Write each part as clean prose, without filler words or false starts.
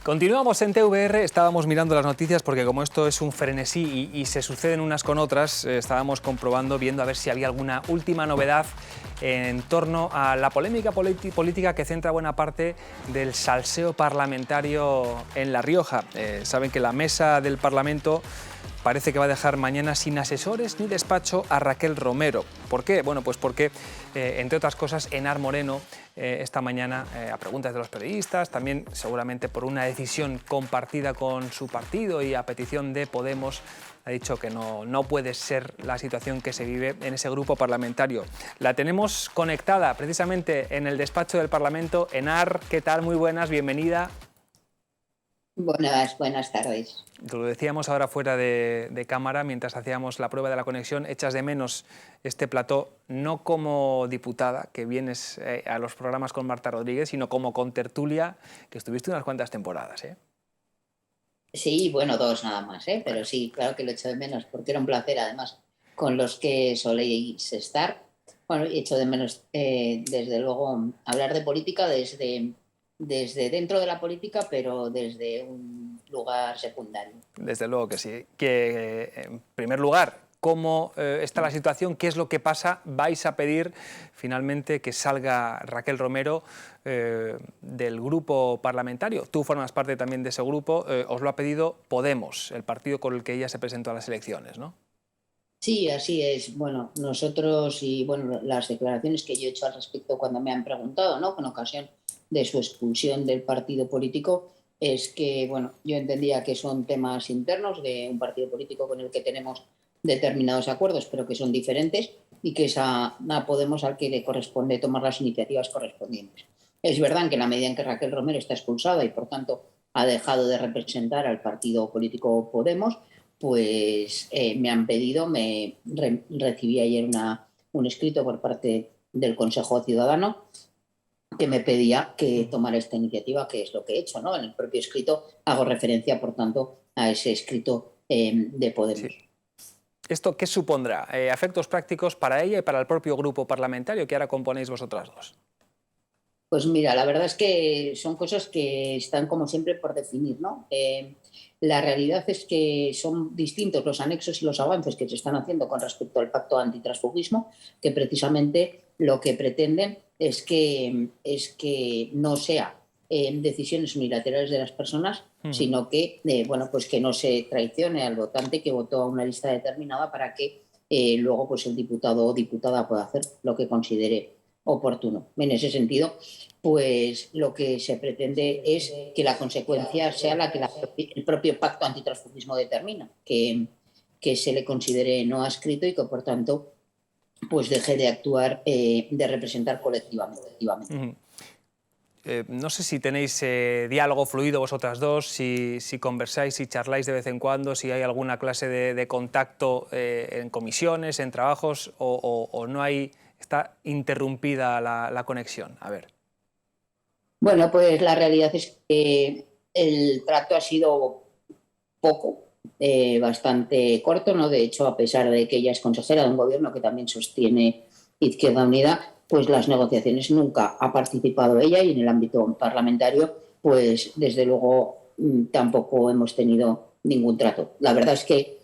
Continuamos en TVR, estábamos mirando las noticias porque como esto es un frenesí y se suceden unas con otras, estábamos comprobando, viendo a ver si había alguna última novedad en torno a la polémica política que centra buena parte del salseo parlamentario en La Rioja. Saben que la mesa del Parlamento parece que va a dejar mañana sin asesores ni despacho a Raquel Romero. ¿Por qué? Bueno, pues porque, entre otras cosas, Henar Moreno esta mañana, a preguntas de los periodistas, también seguramente por una decisión compartida con su partido y a petición de Podemos, ha dicho que no puede ser la situación que se vive en ese grupo parlamentario. La tenemos conectada precisamente en el despacho del Parlamento. Henar, ¿qué tal? Muy buenas, bienvenida. Buenas tardes. Lo decíamos ahora fuera de cámara, mientras hacíamos la prueba de la conexión, echas de menos este plató, no como diputada, que vienes a los programas con Marta Rodríguez, sino como contertulia, que estuviste unas cuantas temporadas, ¿eh? Sí, bueno, dos nada más, pero sí, claro que lo echo de menos, porque era un placer, además, con los que soléis estar. Bueno, y echo de menos, desde luego, hablar de política desde dentro de la política, pero desde un lugar secundario. Desde luego que sí. Que, en primer lugar, ¿cómo está la situación? ¿Qué es lo que pasa? ¿Vais a pedir finalmente que salga Raquel Romero del grupo parlamentario? Tú formas parte también de ese grupo. Os lo ha pedido Podemos, el partido con el que ella se presentó a las elecciones, ¿no? Sí, así es. Bueno, nosotros y bueno, las declaraciones que yo he hecho al respecto cuando me han preguntado, ¿no? Con ocasión de su expulsión del partido político, es que, bueno, yo entendía que son temas internos de un partido político con el que tenemos determinados acuerdos, pero que son diferentes y que es a Podemos al que le corresponde tomar las iniciativas correspondientes. Es verdad que en la medida en que Raquel Romero está expulsada y, por tanto, ha dejado de representar al partido político Podemos, pues me han pedido, recibí ayer un escrito por parte del Consejo Ciudadano que me pedía que tomara esta iniciativa, que es lo que he hecho, ¿no? En el propio escrito hago referencia, por tanto, a ese escrito de Podemos. Sí. ¿Esto qué supondrá? ¿Efectos prácticos para ella y para el propio grupo parlamentario que ahora componéis vosotras dos? Pues mira, la verdad es que son cosas que están como siempre por definir, ¿no? La realidad es que son distintos los anexos y los avances que se están haciendo con respecto al pacto antitransfugismo, que precisamente lo que pretenden es que no sea decisiones unilaterales de las personas, sino que, bueno, pues que no se traicione al votante que votó a una lista determinada para que luego pues el diputado o diputada pueda hacer lo que considere oportuno. En ese sentido, pues lo que se pretende es que la consecuencia sea la que el propio pacto antitransfugismo determina, que se le considere no adscrito y que, por tanto, pues deje de actuar, de representar colectivamente. No sé si tenéis diálogo fluido vosotras dos, si conversáis, si charláis de vez en cuando, si hay alguna clase de contacto en comisiones, en trabajos, o no hay, está interrumpida la conexión. A ver. Bueno, pues la realidad es que el trato ha sido poco, bastante corto, ¿no? De hecho, a pesar de que ella es consejera de un gobierno que también sostiene Izquierda Unida, pues las negociaciones nunca ha participado ella, y en el ámbito parlamentario, pues desde luego tampoco hemos tenido ningún trato. La verdad es que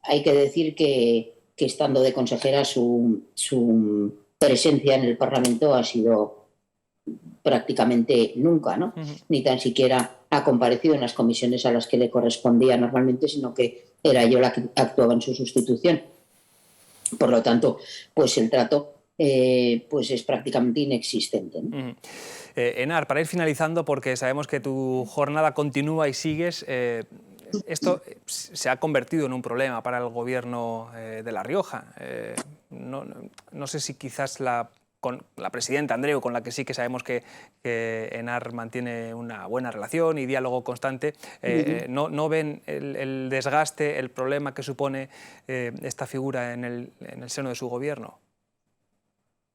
hay que decir que estando de consejera su presencia en el Parlamento ha sido prácticamente nunca, ¿no? Ni tan siquiera ha comparecido en las comisiones a las que le correspondía normalmente, sino que era yo la que actuaba en su sustitución. Por lo tanto, pues el trato pues es prácticamente inexistente, ¿no? Henar, para ir finalizando, porque sabemos que tu jornada continúa y sigues, esto se ha convertido en un problema para el gobierno de La Rioja. No sé si quizás con la presidenta Andreu, con la que sí que sabemos que Henar mantiene una buena relación y diálogo constante, ¿no ven el desgaste, el problema que supone esta figura en el seno de su gobierno?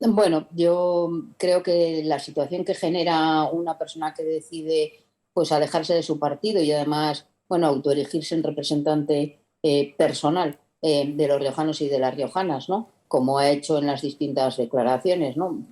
Bueno, yo creo que la situación que genera una persona que decide pues alejarse de su partido y además, bueno, autoerigirse en representante personal de los riojanos y de las riojanas, ¿no? Como ha hecho en las distintas declaraciones, ¿no?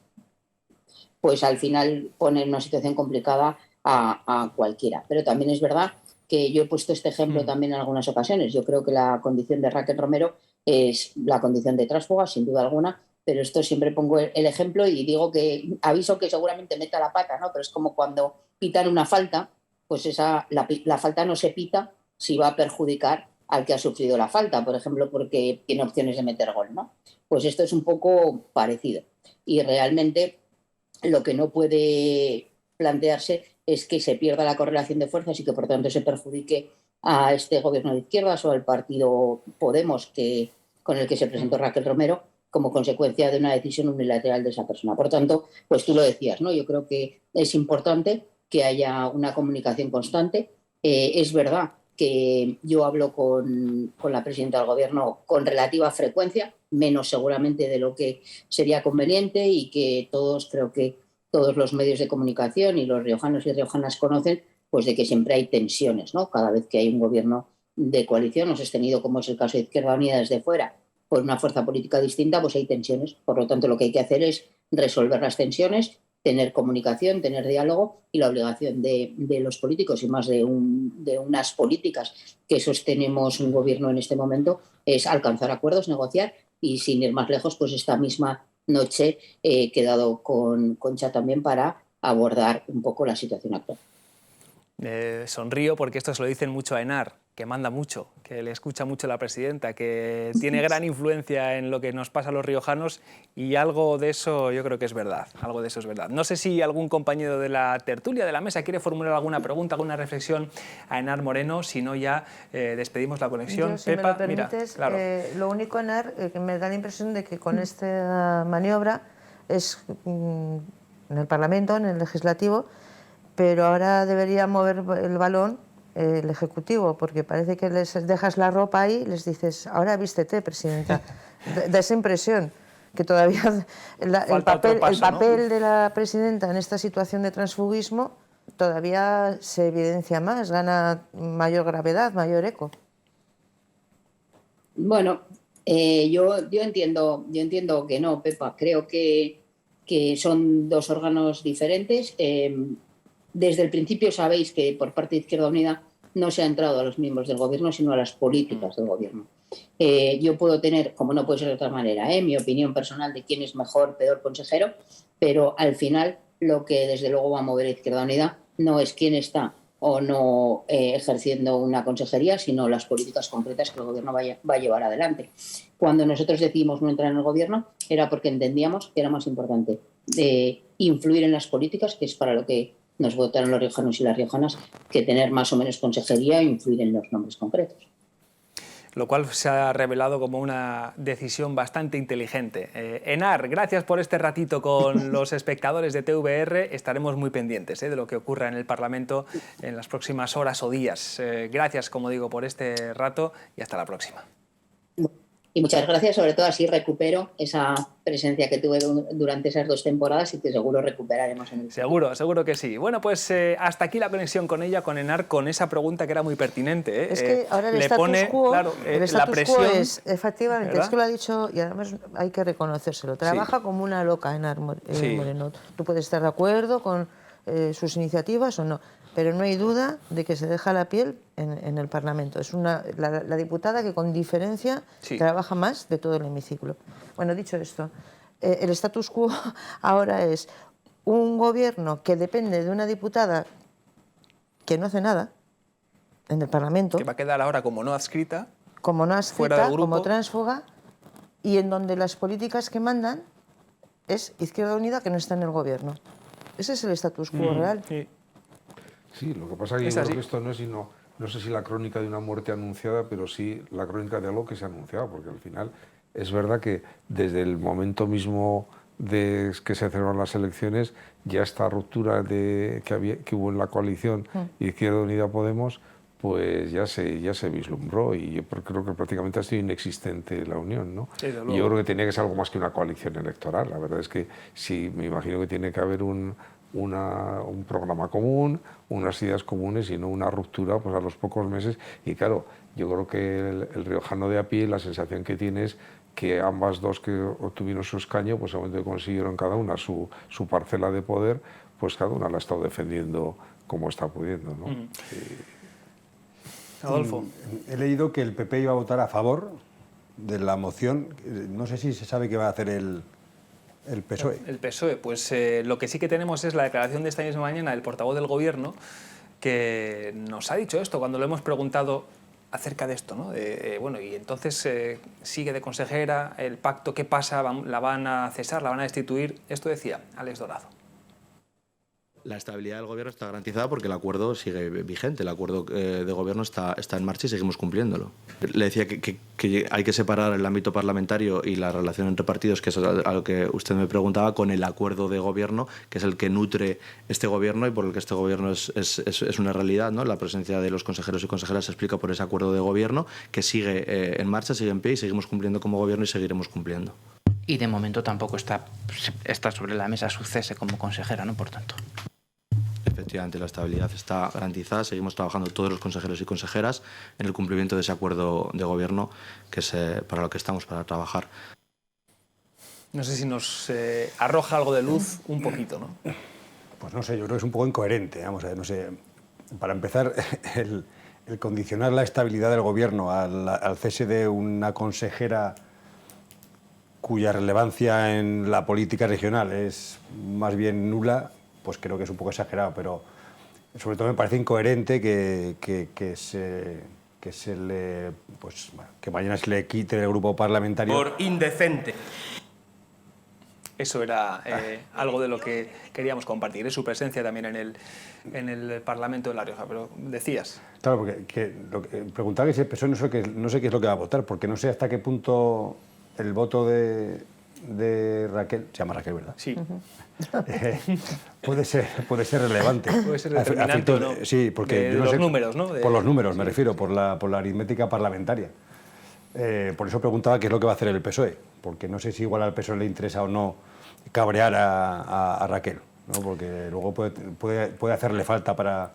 Pues al final pone en una situación complicada a cualquiera. Pero también es verdad que yo he puesto este ejemplo también en algunas ocasiones. Yo creo que la condición de Raquel Romero es la condición de tránsfuga, sin duda alguna, pero esto siempre pongo el ejemplo y digo que aviso que seguramente meta la pata, ¿no? Pero es como cuando pitan una falta, pues la falta no se pita si va a perjudicar al que ha sufrido la falta, por ejemplo, porque tiene opciones de meter gol, ¿no? Pues esto es un poco parecido. Y realmente lo que no puede plantearse es que se pierda la correlación de fuerzas y que por tanto se perjudique a este gobierno de izquierdas o al partido Podemos con el que se presentó Raquel Romero como consecuencia de una decisión unilateral de esa persona. Por tanto, pues tú lo decías, ¿no? Yo creo que es importante que haya una comunicación constante. Es verdad que yo hablo con la presidenta del gobierno con relativa frecuencia, menos seguramente de lo que sería conveniente, y que creo que todos los medios de comunicación y los riojanos y riojanas conocen, pues de que siempre hay tensiones, ¿no? Cada vez que hay un gobierno de coalición o sostenido, como es el caso de Izquierda Unida desde fuera, por una fuerza política distinta, pues hay tensiones. Por lo tanto, lo que hay que hacer es resolver las tensiones, tener comunicación, tener diálogo, y la obligación de los políticos y más de unas políticas que sostenemos un gobierno en este momento es alcanzar acuerdos, negociar, y sin ir más lejos, pues esta misma noche he quedado con Concha también para abordar un poco la situación actual. Sonrío porque esto se lo dicen mucho a Henar, que manda mucho, que le escucha mucho a la presidenta, que tiene gran influencia en lo que nos pasa a los riojanos, y algo de eso yo creo que es verdad, algo de eso es verdad. No sé si algún compañero de la tertulia, de la mesa, quiere formular alguna pregunta, alguna reflexión a Henar Moreno, si no ya despedimos la conexión. Yo, si Pepa, me lo permites, mira, claro. Lo único, Henar, que me da la impresión de que con esta maniobra es en el Parlamento, en el Legislativo, pero ahora debería mover el balón el Ejecutivo, porque parece que les dejas la ropa ahí y les dices, ahora vístete, presidenta. Da esa impresión, que todavía el papel de la presidenta en esta situación de transfugismo todavía se evidencia más, gana mayor gravedad, mayor eco. Bueno, yo entiendo que no, Pepa. Creo que son dos órganos diferentes. Desde el principio sabéis que por parte de Izquierda Unida no se ha entrado a los miembros del gobierno, sino a las políticas del gobierno. Yo puedo tener, como no puede ser de otra manera, mi opinión personal de quién es mejor, peor consejero, pero al final lo que desde luego va a mover a Izquierda Unida no es quién está o no ejerciendo una consejería, sino las políticas concretas que el gobierno va a llevar adelante. Cuando nosotros decidimos no entrar en el gobierno era porque entendíamos que era más importante influir en las políticas, que es para lo que nos votaron los riojanos y las riojanas, que tener más o menos consejería e influir en los nombres concretos. Lo cual se ha revelado como una decisión bastante inteligente. Henar, gracias por este ratito con los espectadores de TVR. Estaremos muy pendientes de lo que ocurra en el Parlamento en las próximas horas o días. Gracias, como digo, por este rato y hasta la próxima. Y muchas gracias, sobre todo así recupero esa presencia que tuve durante esas 2 temporadas y que seguro recuperaremos en el futuro. Seguro que sí. Bueno, pues hasta aquí la conexión con ella, con Henar, con esa pregunta que era muy pertinente. Es que ahora el status quo, claro, la presión, es, efectivamente, ¿verdad? Es que lo ha dicho, y además hay que reconocérselo, trabaja como una loca Henar Moreno. Tú puedes estar de acuerdo con sus iniciativas o no, pero no hay duda de que se deja la piel en el Parlamento. Es la diputada que con diferencia trabaja más de todo el hemiciclo. Bueno, dicho esto, el status quo ahora es un gobierno que depende de una diputada que no hace nada en el Parlamento. Que va a quedar ahora como no adscrita, fuera del grupo, como tránsfuga, y en donde las políticas que mandan es Izquierda Unida, que no está en el gobierno. Ese es el status quo real. Sí, lo que pasa es que yo creo que esto no es sino, no sé si la crónica de una muerte anunciada, pero sí la crónica de algo que se ha anunciado, porque al final es verdad que desde el momento mismo de que se celebraron las elecciones, ya esta ruptura que hubo en la coalición Izquierda Unida Podemos, pues ya se vislumbró, y yo creo que prácticamente ha sido inexistente la unión, ¿no? Sí, y yo creo que tenía que ser algo más que una coalición electoral. La verdad es que sí, me imagino que tiene que haber un programa común, unas ideas comunes, y no una ruptura pues a los pocos meses. Y claro, yo creo que el riojano de a pie, la sensación que tiene es que ambas dos que obtuvieron su escaño, pues solamente consiguieron cada una su parcela de poder, pues cada una la ha estado defendiendo como está pudiendo, ¿no? Adolfo. He leído que el PP iba a votar a favor de la moción. No sé si se sabe qué va a hacer el PSOE. El PSOE, pues lo que sí que tenemos es la declaración de esta misma mañana del portavoz del Gobierno, que nos ha dicho esto cuando le hemos preguntado acerca de esto, ¿no? Bueno, y entonces sigue de consejera, el pacto, ¿qué pasa? ¿La van a cesar? ¿La van a destituir? Esto decía Alex Dorado. La estabilidad del Gobierno está garantizada porque el acuerdo sigue vigente, el acuerdo de Gobierno está en marcha y seguimos cumpliéndolo. Le decía que hay que separar el ámbito parlamentario y la relación entre partidos, que es a lo que usted me preguntaba, con el acuerdo de Gobierno, que es el que nutre este Gobierno y por el que este Gobierno es una realidad, ¿no? La presencia de los consejeros y consejeras se explica por ese acuerdo de Gobierno, que sigue en marcha, sigue en pie y seguimos cumpliendo como Gobierno y seguiremos cumpliendo. Y de momento tampoco está sobre la mesa su cese como consejera, ¿no? Por tanto. Efectivamente, la estabilidad está garantizada. Seguimos trabajando todos los consejeros y consejeras en el cumplimiento de ese acuerdo de Gobierno, que es para lo que estamos, para trabajar. No sé si nos arroja algo de luz un poquito, ¿no? Pues no sé, yo creo que es un poco incoherente. Vamos a ver, no sé. Para empezar, el condicionar la estabilidad del Gobierno al cese de una consejera cuya relevancia en la política regional es más bien nula, pues creo que es un poco exagerado, pero sobre todo me parece incoherente que mañana se le quite del grupo parlamentario. Por indecente. Eso era algo de lo que queríamos compartir, su presencia también en el Parlamento de La Rioja, pero decías. Claro, porque preguntaba que si el PSOE no sé qué es lo que va a votar, porque no sé hasta qué punto el voto de Raquel, se llama Raquel, ¿verdad? Sí. Puede ser relevante. Puede ser determinante o no. Sí, porque yo no los sé, números, ¿no? Por los números, me refiero, por la aritmética parlamentaria. Por eso preguntaba qué es lo que va a hacer el PSOE, porque no sé si igual al PSOE le interesa o no cabrear a Raquel, ¿no? Porque luego puede hacerle falta para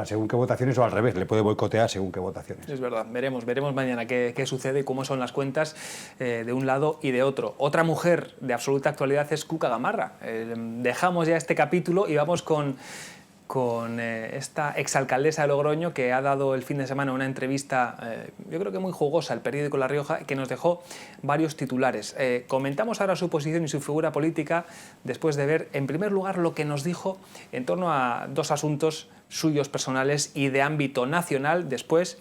según qué votaciones, o al revés, le puede boicotear según qué votaciones. Es verdad, veremos mañana qué sucede y cómo son las cuentas de un lado y de otro. Otra mujer de absoluta actualidad es Cuca Gamarra. Dejamos ya este capítulo y vamos con esta exalcaldesa de Logroño, que ha dado el fin de semana una entrevista, yo creo que muy jugosa, al periódico La Rioja, que nos dejó varios titulares. Comentamos ahora su posición y su figura política después de ver, en primer lugar, lo que nos dijo en torno a dos asuntos suyos personales y de ámbito nacional, después,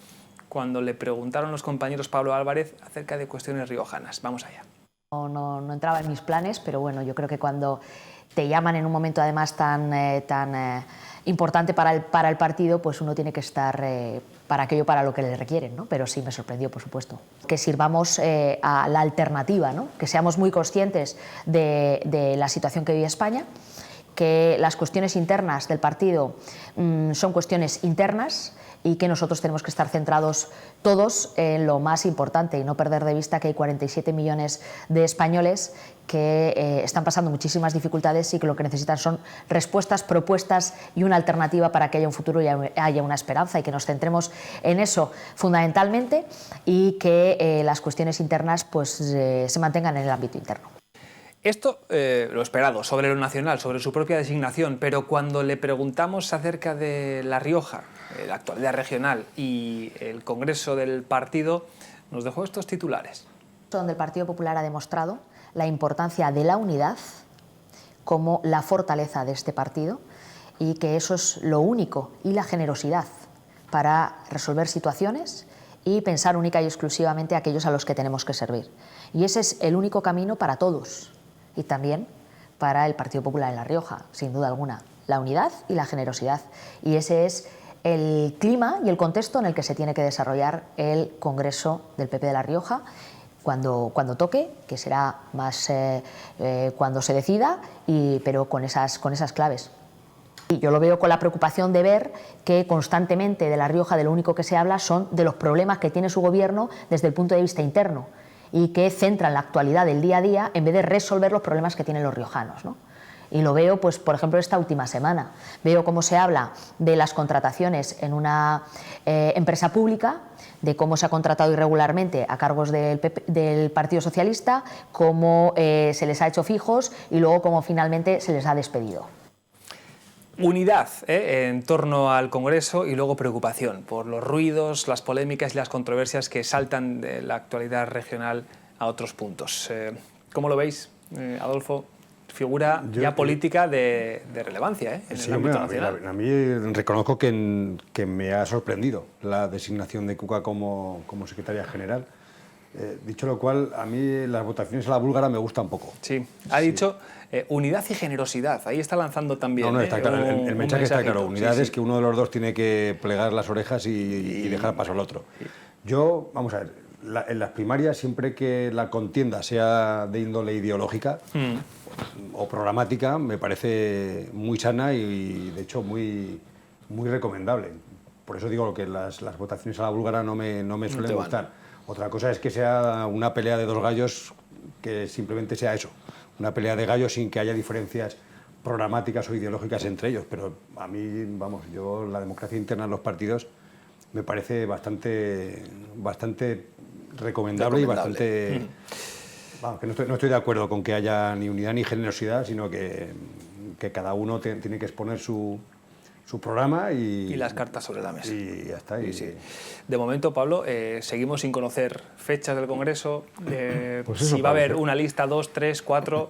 cuando le preguntaron los compañeros Pablo Álvarez acerca de cuestiones riojanas. Vamos allá. No entraba en mis planes, pero bueno, yo creo que cuando te llaman en un momento además tan importante para el partido, pues uno tiene que estar para aquello para lo que le requieren, ¿no? Pero sí me sorprendió, por supuesto. Que sirvamos a la alternativa, ¿no? Que seamos muy conscientes de la situación que vive España, que las cuestiones internas del partido son cuestiones internas y que nosotros tenemos que estar centrados todos en lo más importante y no perder de vista que hay 47 millones de españoles que están pasando muchísimas dificultades y que lo que necesitan son respuestas, propuestas y una alternativa para que haya un futuro y haya una esperanza, y que nos centremos en eso fundamentalmente y que las cuestiones internas pues, se mantengan en el ámbito interno. Esto, lo esperado, sobre lo nacional, sobre su propia designación, pero cuando le preguntamos acerca de La Rioja, la actualidad regional y el Congreso del partido, nos dejó estos titulares. Donde el Partido Popular ha demostrado la importancia de la unidad como la fortaleza de este partido, y que eso es lo único, y la generosidad para resolver situaciones y pensar única y exclusivamente a aquellos a los que tenemos que servir. Y ese es el único camino para todos, y también para el Partido Popular en La Rioja, sin duda alguna, la unidad y la generosidad. Y ese es el clima y el contexto en el que se tiene que desarrollar el Congreso del PP de La Rioja, cuando toque, que será más cuando se decida, pero con esas claves. Y yo lo veo con la preocupación de ver que constantemente de La Rioja de lo único que se habla son de los problemas que tiene su gobierno desde el punto de vista interno, y que centran la actualidad del día a día en vez de resolver los problemas que tienen los riojanos, ¿no? Y lo veo, pues, por ejemplo, esta última semana. Veo cómo se habla de las contrataciones en una empresa pública, de cómo se ha contratado irregularmente a cargos del Partido Socialista, cómo se les ha hecho fijos y luego cómo finalmente se les ha despedido. Unidad en torno al Congreso y luego preocupación por los ruidos, las polémicas y las controversias que saltan de la actualidad regional a otros puntos. ¿Cómo lo veis, Adolfo? Figura ya política de relevancia en el ámbito nacional. A mí reconozco que me ha sorprendido la designación de Cuca como secretaria general. Dicho lo cual, a mí las votaciones a la búlgara me gustan poco. Sí, ha dicho unidad y generosidad. Ahí está lanzando también. No, está claro. El mensaje está claro. Unidad es que uno de los dos tiene que plegar las orejas y dejar paso al otro. Yo, vamos a ver, en las primarias, siempre que la contienda sea de índole ideológica o programática, me parece muy sana y de hecho muy recomendable. Por eso digo que las votaciones a la búlgara no me suelen gustar. Otra cosa es que sea una pelea de dos gallos, que simplemente sea eso, una pelea de gallos sin que haya diferencias programáticas o ideológicas entre ellos. Pero a mí, vamos, la democracia interna en los partidos me parece bastante recomendable. Y bastante... Vamos, que no estoy de acuerdo con que haya ni unidad ni generosidad, sino que cada uno tiene que exponer su programa y las cartas sobre la mesa. Y ya está. Sí. De momento, Pablo, seguimos sin conocer fechas del Congreso, pues si va a haber una lista, 2, 3, 4...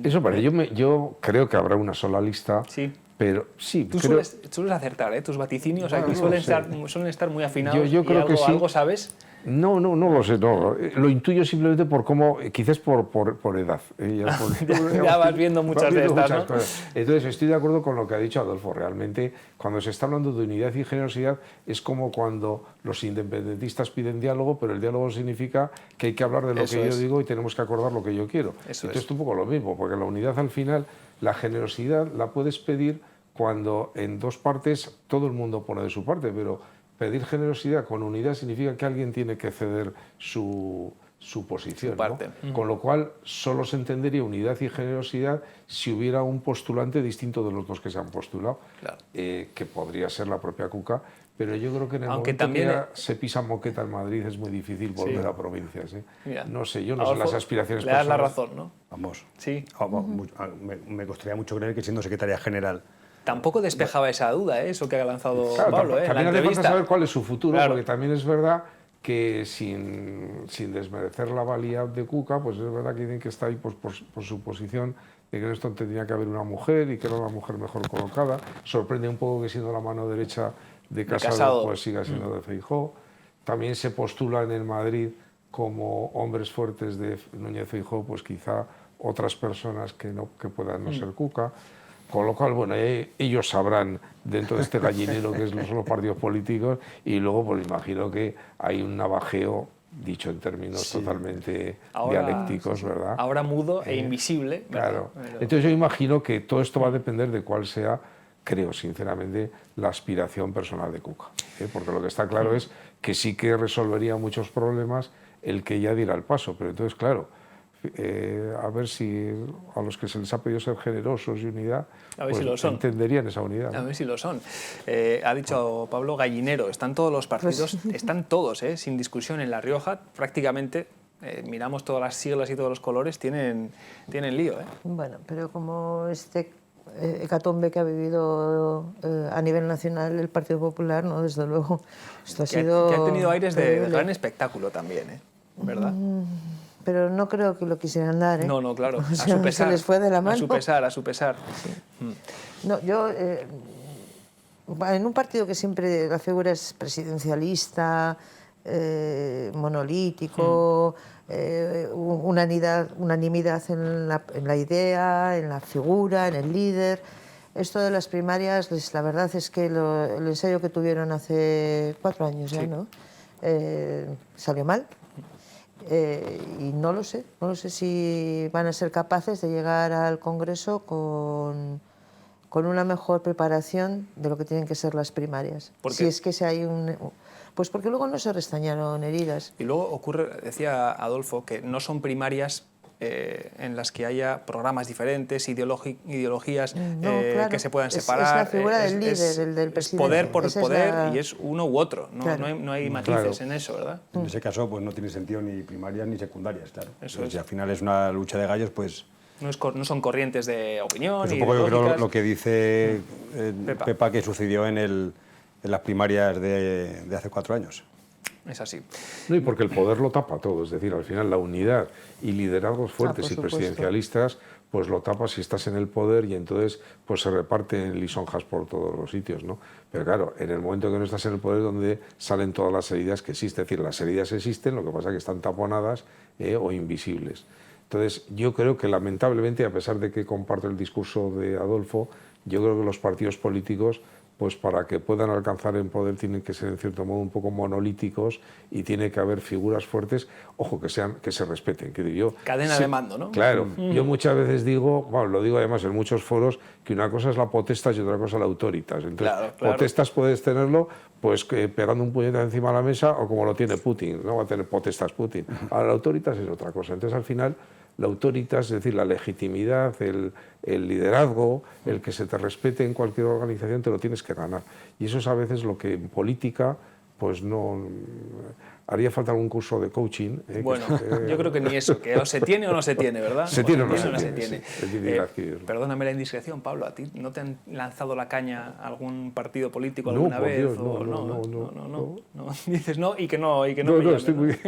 Eso parece. Yo creo que habrá una sola lista. Sí. Pero sí, Tú sueles acertar, tus vaticinios bueno, aquí suelen estar muy afinados. Yo creo que sí. ¿Algo sabes? No lo sé, no. Lo intuyo simplemente por cómo, quizás por edad. Ya vas viendo muchas de estas, ¿no? Cosas. Entonces, estoy de acuerdo con lo que ha dicho Adolfo. Realmente, cuando se está hablando de unidad y generosidad, es como cuando los independentistas piden diálogo, pero el diálogo significa que hay que hablar de lo que yo digo y tenemos que acordar lo que yo quiero. Entonces, es un poco lo mismo, porque la unidad al final, la generosidad la puedes pedir cuando en dos partes todo el mundo pone de su parte, pero pedir generosidad con unidad significa que alguien tiene que ceder su posición, ¿no? Con lo cual solo se entendería unidad y generosidad si hubiera un postulante distinto de los dos que se han postulado, que podría ser la propia Cuca, pero yo creo que en el momento también que se pisa moqueta en Madrid es muy difícil volver a provincias. Mira, no sé, yo no sé las aspiraciones personales. Le das la razón, ¿no? Vamos. Sí. Me costaría mucho creer que siendo secretaria general... Tampoco despejaba esa duda, eso que ha lanzado Pablo, también en la hace falta saber cuál es su futuro, claro. Porque también es verdad que sin desmerecer la valía de Cuca, pues es verdad que tienen que estar ahí pues, por su posición de que en esto tendría que haber una mujer y que era una mujer mejor colocada. Sorprende un poco que siendo la mano derecha de Casado, pues siga siendo de Feijóo. También se postula en el Madrid como hombres fuertes de Núñez Feijóo, pues quizá otras personas que puedan no ser Cuca. Con lo cual, bueno, ellos sabrán dentro de este gallinero que son los partidos políticos y luego pues imagino que hay un navajeo, dicho en términos totalmente dialécticos, ¿verdad? Ahora mudo e invisible. Claro. Entonces yo imagino que todo esto va a depender de cuál sea, creo sinceramente, la aspiración personal de Cuca. Porque lo que está claro es que sí que resolvería muchos problemas el que ella diera el paso, pero entonces, claro, a ver si a los que se les ha pedido ser generosos y unidad, pues si lo son, entenderían esa unidad, ¿no? A ver si lo son. Ha dicho Pablo gallinero, están todos los partidos, están todos, sin discusión en La Rioja, prácticamente, miramos todas las siglas y todos los colores, tienen lío. Bueno, pero como este hecatombe que ha vivido a nivel nacional el Partido Popular, no, desde luego, esto ha sido... Que ha tenido aires de gran espectáculo también, ¿verdad? Pero no creo que lo quisieran dar, ¿eh? No, claro, o sea, a su pesar. Se les fue de la mano. A su pesar. Sí. No, yo, en un partido que siempre la figura es presidencialista, monolítico, unanimidad en la idea, en la figura, en el líder. Esto de las primarias, la verdad es que el ensayo que tuvieron hace 4 años ya, ¿no? Salió mal. Y no lo sé si van a ser capaces de llegar al Congreso con una mejor preparación de lo que tienen que ser las primarias. Si es que hay pues porque luego no se restañaron heridas. Y luego ocurre, decía Adolfo, que no son primarias en las que haya programas diferentes, ideologías claro, que se puedan separar. Es la figura del líder, el del presidente. Poder por poder y es uno u otro, no hay matices en eso, ¿verdad? En ese caso pues no tiene sentido ni primarias ni secundarias, claro. Eso es. Si al final es una lucha de gallos, pues No son corrientes de opinión. Es un poco, yo creo, lo que dice Pepa, que sucedió en las primarias de hace 4 años. Es así. No, y porque el poder lo tapa todo, es decir, al final la unidad y liderazgos fuertes y presidencialistas, pues lo tapa si estás en el poder y entonces pues se reparten lisonjas por todos los sitios, ¿no? Pero claro, en el momento que no estás en el poder es donde salen todas las heridas que existen, es decir, las heridas existen, lo que pasa es que están taponadas o invisibles. Entonces, yo creo que lamentablemente, a pesar de que comparto el discurso de Adolfo, yo creo que los partidos políticos, pues para que puedan alcanzar el poder tienen que ser en cierto modo un poco monolíticos y tiene que haber figuras fuertes, ojo, que se respeten. Cadena de mando, ¿no? Claro, yo muchas veces digo, bueno, lo digo además en muchos foros, que una cosa es la potestas y otra cosa la autoritas. Entonces, claro. Potestas puedes tenerlo pues pegando un puñetazo encima de la mesa o como lo tiene Putin, no va a tener potestas Putin. Ahora, la autoritas es otra cosa. Entonces, al final, la autoritas, es decir, la legitimidad, el liderazgo, el que se te respete en cualquier organización, te lo tienes que ganar. Y eso es a veces lo que en política, pues no... Haría falta algún curso de coaching. Bueno, yo creo que ni eso, que o se tiene o no se tiene, ¿verdad? Se tiene o no se tiene. Perdóname la indiscreción, Pablo, ¿a ti no te han lanzado la caña algún partido político alguna vez? No. Dices no y que no. No, estoy muy bien.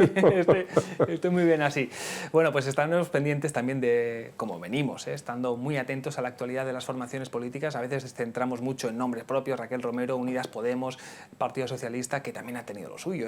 Estoy muy bien así. Bueno, pues estamos pendientes también de cómo venimos, estando muy atentos a la actualidad de las formaciones políticas. A veces centramos mucho en nombres propios, Raquel Romero, Unidas Podemos, Partido Socialista, que también ha tenido lo suyo,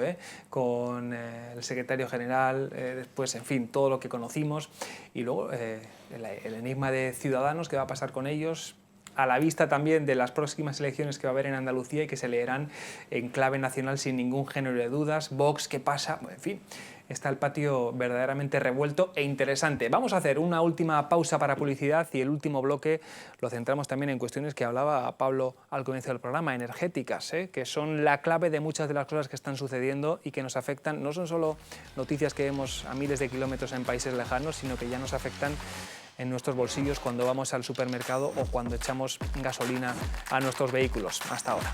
con el secretario general, después, en fin, todo lo que conocimos, y luego el enigma de Ciudadanos, qué va a pasar con ellos, a la vista también de las próximas elecciones que va a haber en Andalucía y que se leerán en clave nacional sin ningún género de dudas. Vox, ¿qué pasa? En fin, está el patio verdaderamente revuelto e interesante. Vamos a hacer una última pausa para publicidad y el último bloque lo centramos también en cuestiones que hablaba Pablo al comienzo del programa, energéticas, que son la clave de muchas de las cosas que están sucediendo y que nos afectan. No son solo noticias que vemos a miles de kilómetros en países lejanos, sino que ya nos afectan en nuestros bolsillos cuando vamos al supermercado o cuando echamos gasolina a nuestros vehículos. Hasta ahora.